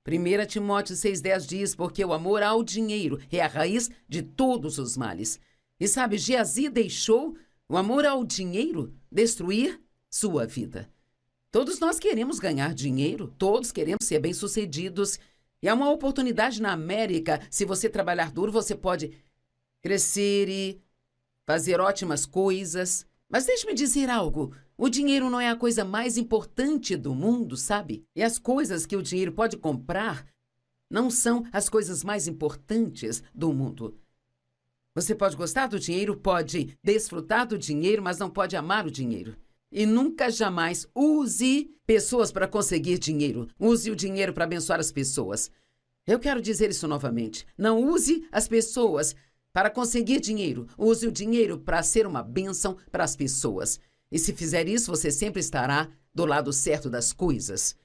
1 Timóteo 6,10 diz, porque o amor ao dinheiro é a raiz de todos os males. E sabe, Geazi deixou o amor ao dinheiro destruir sua vida. Todos nós queremos ganhar dinheiro, todos queremos ser bem-sucedidos. E há uma oportunidade na América. Se você trabalhar duro, você pode crescer e fazer ótimas coisas. Mas deixe-me dizer algo. O dinheiro não é a coisa mais importante do mundo, sabe? E as coisas que o dinheiro pode comprar não são as coisas mais importantes do mundo. Você pode gostar do dinheiro, pode desfrutar do dinheiro, mas não pode amar o dinheiro. E nunca, jamais use pessoas para conseguir dinheiro. Use o dinheiro para abençoar as pessoas. Eu quero dizer isso novamente. Não use as pessoas para conseguir dinheiro. Use o dinheiro para ser uma bênção para as pessoas. E se fizer isso, você sempre estará do lado certo das coisas.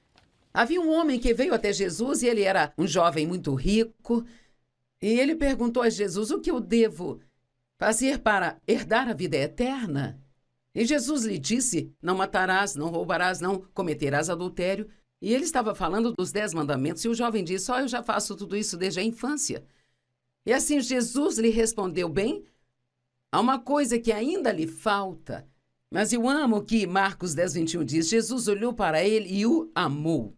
Havia um homem que veio até Jesus e ele era um jovem muito rico. E ele perguntou a Jesus, o que eu devo fazer para herdar a vida eterna? E Jesus lhe disse, não matarás, não roubarás, não cometerás adultério. E ele estava falando dos 10 mandamentos e o jovem disse, eu já faço tudo isso desde a infância. E assim Jesus lhe respondeu, bem, há uma coisa que ainda lhe falta. Mas eu amo que Marcos 10:21 diz, Jesus olhou para ele e o amou.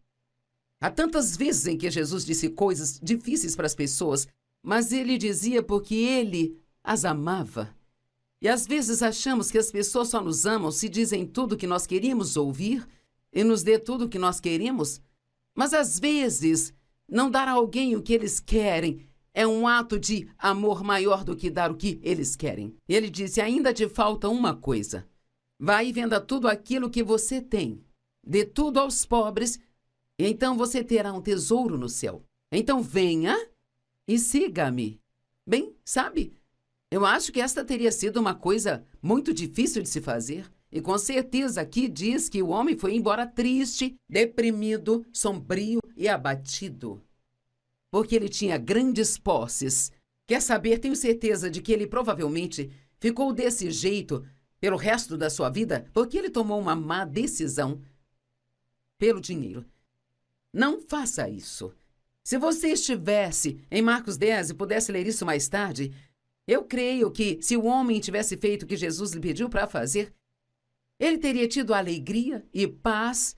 Há tantas vezes em que Jesus disse coisas difíceis para as pessoas, mas ele dizia porque ele as amava. E às vezes achamos que as pessoas só nos amam se dizem tudo o que nós queríamos ouvir e nos dê tudo o que nós queremos. Mas às vezes, não dar a alguém o que eles querem é um ato de amor maior do que dar o que eles querem. Ele disse, ainda te falta uma coisa. Vai e venda tudo aquilo que você tem. Dê tudo aos pobres e então você terá um tesouro no céu. Então venha e siga-me. Bem, sabe, eu acho que esta teria sido uma coisa muito difícil de se fazer. E com certeza aqui diz que o homem foi embora triste, deprimido, sombrio e abatido. Porque ele tinha grandes posses. Quer saber, tenho certeza de que ele provavelmente ficou desse jeito pelo resto da sua vida porque ele tomou uma má decisão pelo dinheiro. Não faça isso. Se você estivesse em Marcos 10 e pudesse ler isso mais tarde, eu creio que se o homem tivesse feito o que Jesus lhe pediu para fazer, ele teria tido alegria e paz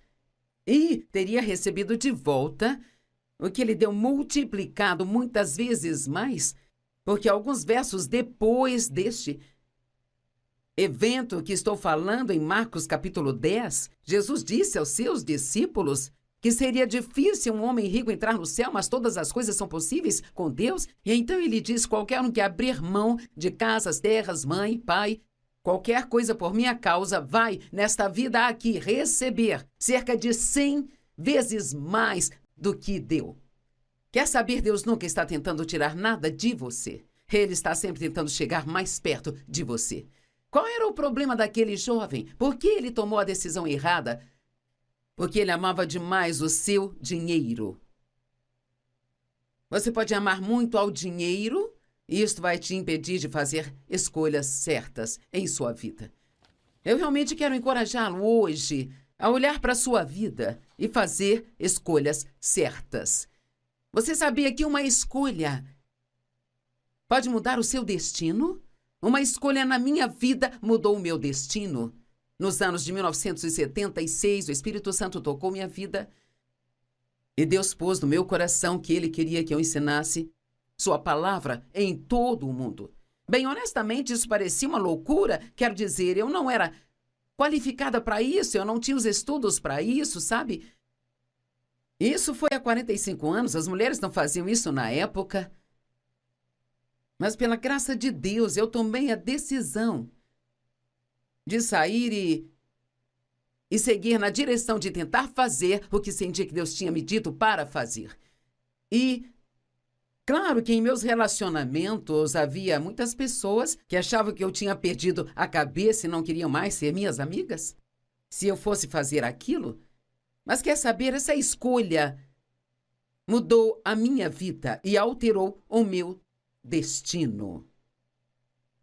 e teria recebido de volta o que ele deu multiplicado muitas vezes mais, porque alguns versos depois deste evento que estou falando em Marcos capítulo 10, Jesus disse aos seus discípulos que seria difícil um homem rico entrar no céu, mas todas as coisas são possíveis com Deus. E então ele diz, qualquer um que abrir mão de casas, terras, mãe, pai, qualquer coisa por minha causa, vai nesta vida aqui receber cerca de 100 vezes mais do que deu. Quer saber, Deus nunca está tentando tirar nada de você. Ele está sempre tentando chegar mais perto de você. Qual era o problema daquele jovem? Por que ele tomou a decisão errada? Porque ele amava demais o seu dinheiro. Você pode amar muito ao dinheiro e isto vai te impedir de fazer escolhas certas em sua vida. Eu realmente quero encorajá-lo hoje a olhar para a sua vida e fazer escolhas certas. Você sabia que uma escolha pode mudar o seu destino? Uma escolha na minha vida mudou o meu destino. Nos anos de 1976, o Espírito Santo tocou minha vida e Deus pôs no meu coração que Ele queria que eu ensinasse sua palavra em todo o mundo. Bem, honestamente, isso parecia uma loucura. Quero dizer, eu não era qualificada para isso, eu não tinha os estudos para isso, sabe? Isso foi há 45 anos, as mulheres não faziam isso na época. Mas pela graça de Deus, eu tomei a decisão de sair e seguir na direção de tentar fazer o que senti que Deus tinha me dito para fazer. E claro que em meus relacionamentos havia muitas pessoas que achavam que eu tinha perdido a cabeça e não queriam mais ser minhas amigas se eu fosse fazer aquilo. Mas quer saber, essa escolha mudou a minha vida e alterou o meu destino.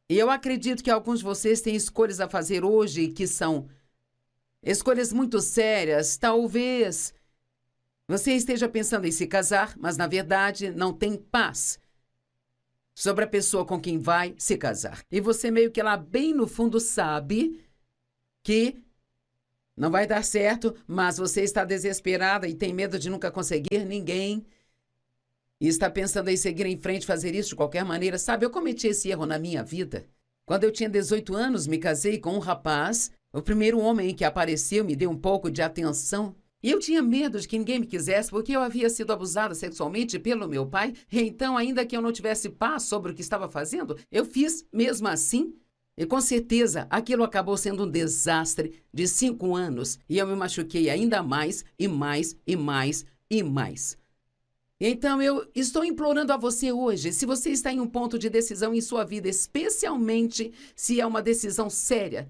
E eu acredito que alguns de vocês têm escolhas a fazer hoje que são escolhas muito sérias. Talvez você esteja pensando em se casar, mas na verdade não tem paz sobre a pessoa com quem vai se casar. E você meio que lá bem no fundo sabe que não vai dar certo, mas você está desesperada e tem medo de nunca conseguir ninguém. E está pensando em seguir em frente, fazer isso de qualquer maneira. Sabe, eu cometi esse erro na minha vida. Quando eu tinha 18 anos, me casei com um rapaz. O primeiro homem que apareceu me deu um pouco de atenção. E eu tinha medo de que ninguém me quisesse, porque eu havia sido abusada sexualmente pelo meu pai. E então, ainda que eu não tivesse paz sobre o que estava fazendo, eu fiz mesmo assim. E com certeza, aquilo acabou sendo um desastre de 5 anos. E eu me machuquei ainda mais, e mais, e mais, e mais. Então, eu estou implorando a você hoje, se você está em um ponto de decisão em sua vida, especialmente se é uma decisão séria,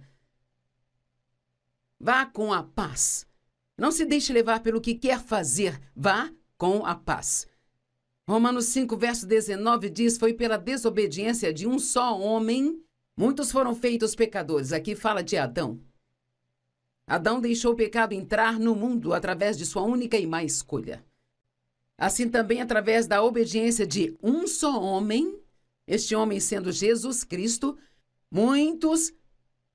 vá com a paz. Não se deixe levar pelo que quer fazer, vá com a paz. Romanos 5, verso 19 diz, foi pela desobediência de um só homem, muitos foram feitos pecadores. Aqui fala de Adão. Adão deixou o pecado entrar no mundo através de sua única e má escolha. Assim também, através da obediência de um só homem, este homem sendo Jesus Cristo, muitos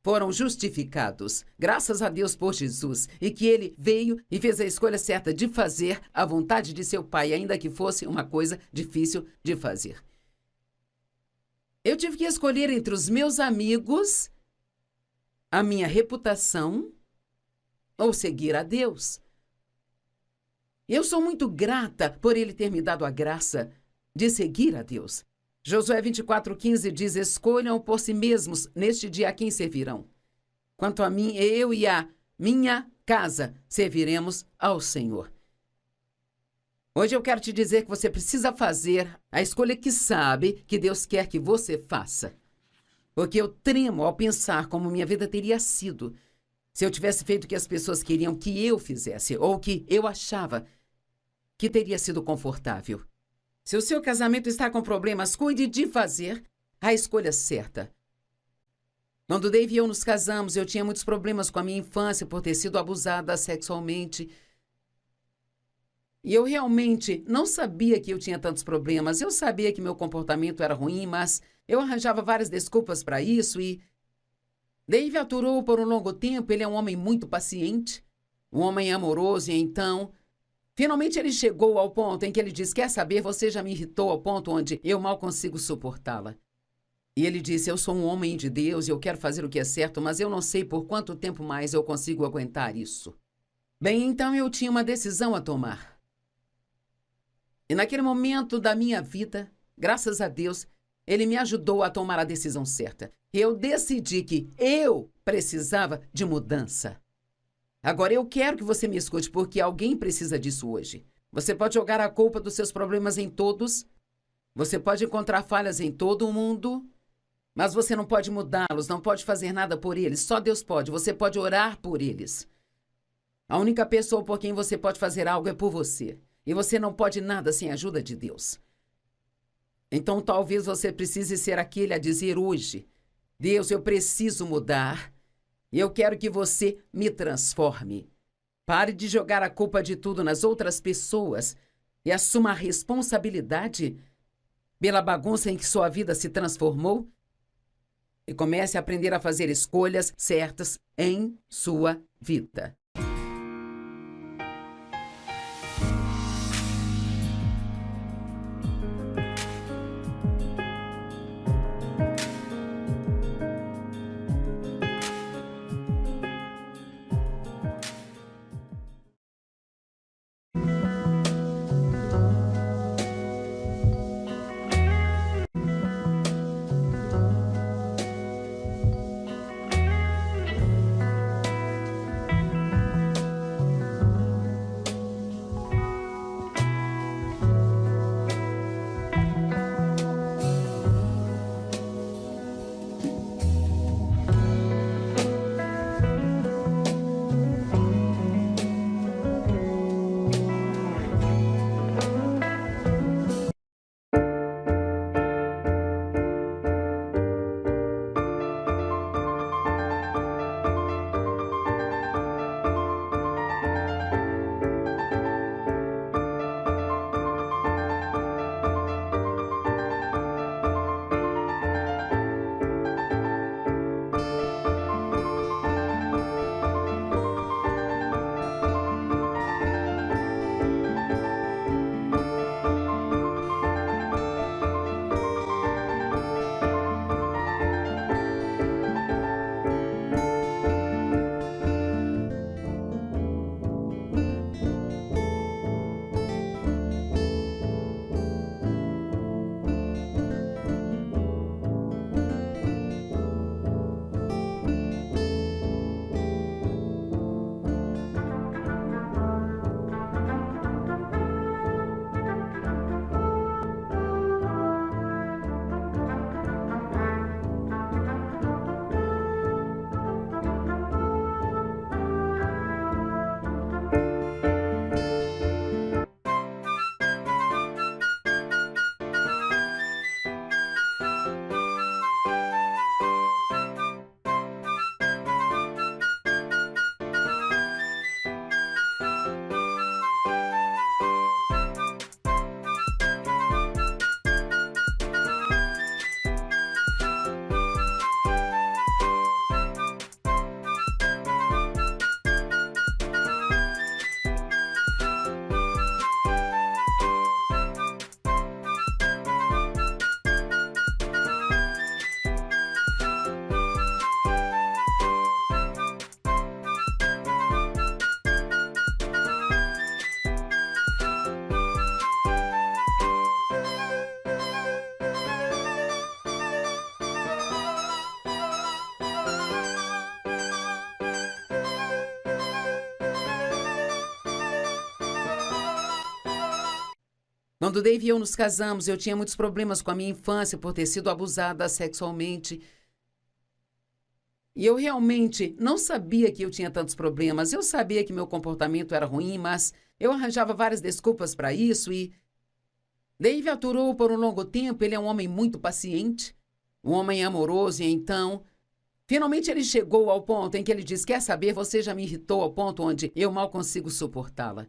foram justificados. Graças a Deus por Jesus, e que ele veio e fez a escolha certa de fazer a vontade de seu Pai, ainda que fosse uma coisa difícil de fazer. Eu tive que escolher entre os meus amigos, a minha reputação, ou seguir a Deus. Eu sou muito grata por ele ter me dado a graça de seguir a Deus. Josué 24:15 diz, escolham por si mesmos neste dia a quem servirão. Quanto a mim, eu e a minha casa serviremos ao Senhor. Hoje eu quero te dizer que você precisa fazer a escolha que sabe que Deus quer que você faça. Porque eu tremo ao pensar como minha vida teria sido se eu tivesse feito o que as pessoas queriam que eu fizesse, ou que eu achava que teria sido confortável. Se o seu casamento está com problemas, cuide de fazer a escolha certa. Quando Dave e eu nos casamos, eu tinha muitos problemas com a minha infância por ter sido abusada sexualmente. E eu realmente não sabia que eu tinha tantos problemas. Eu sabia que meu comportamento era ruim, mas eu arranjava várias desculpas para isso e Dave aturou por um longo tempo. Ele é um homem muito paciente, um homem amoroso, e então, finalmente ele chegou ao ponto em que ele disse, quer saber, você já me irritou ao ponto onde eu mal consigo suportá-la. E ele disse, eu sou um homem de Deus e eu quero fazer o que é certo, mas eu não sei por quanto tempo mais eu consigo aguentar isso. Bem, então eu tinha uma decisão a tomar. E naquele momento da minha vida, graças a Deus, ele me ajudou a tomar a decisão certa. Eu decidi que eu precisava de mudança. Agora, eu quero que você me escute, porque alguém precisa disso hoje. Você pode jogar a culpa dos seus problemas em todos. Você pode encontrar falhas em todo o mundo. Mas você não pode mudá-los, não pode fazer nada por eles. Só Deus pode. Você pode orar por eles. A única pessoa por quem você pode fazer algo é por você. E você não pode nada sem a ajuda de Deus. Então, talvez você precise ser aquele a dizer hoje, Deus, eu preciso mudar. E eu quero que você me transforme. Pare de jogar a culpa de tudo nas outras pessoas e assuma a responsabilidade pela bagunça em que sua vida se transformou e comece a aprender a fazer escolhas certas em sua vida. Quando Dave e eu nos casamos, eu tinha muitos problemas com a minha infância por ter sido abusada sexualmente. E eu realmente não sabia que eu tinha tantos problemas. Eu sabia que meu comportamento era ruim, mas eu arranjava várias desculpas para isso e Dave aturou por um longo tempo. Ele é um homem muito paciente, um homem amoroso, e então, finalmente ele chegou ao ponto em que ele disse: quer saber, você já me irritou ao ponto onde eu mal consigo suportá-la.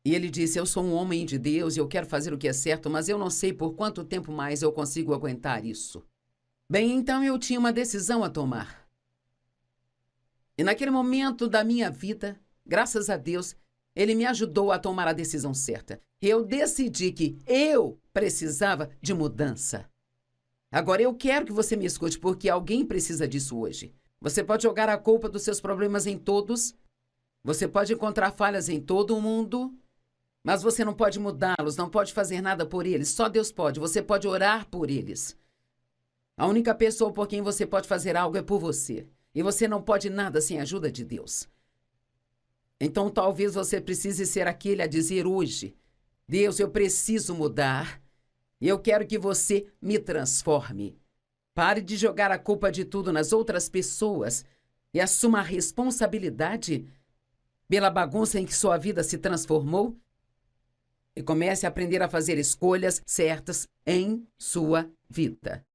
E ele disse: eu sou um homem de Deus e eu quero fazer o que é certo, mas eu não sei por quanto tempo mais eu consigo aguentar isso. Bem, então eu tinha uma decisão a tomar. E naquele momento da minha vida, graças a Deus, ele me ajudou a tomar a decisão certa. Eu decidi que eu precisava de mudança. Agora eu quero que você me escute, porque alguém precisa disso hoje. Você pode jogar a culpa dos seus problemas em todos, você pode encontrar falhas em todo o mundo, mas você não pode mudá-los, não pode fazer nada por eles. Só Deus pode. Você pode orar por eles. A única pessoa por quem você pode fazer algo é por você. E você não pode nada sem a ajuda de Deus. Então talvez você precise ser aquele a dizer hoje: Deus, eu preciso mudar. E eu quero que você me transforme. Pare de jogar a culpa de tudo nas outras pessoas e assuma a responsabilidade pela bagunça em que sua vida se transformou. E comece a aprender a fazer escolhas certas em sua vida.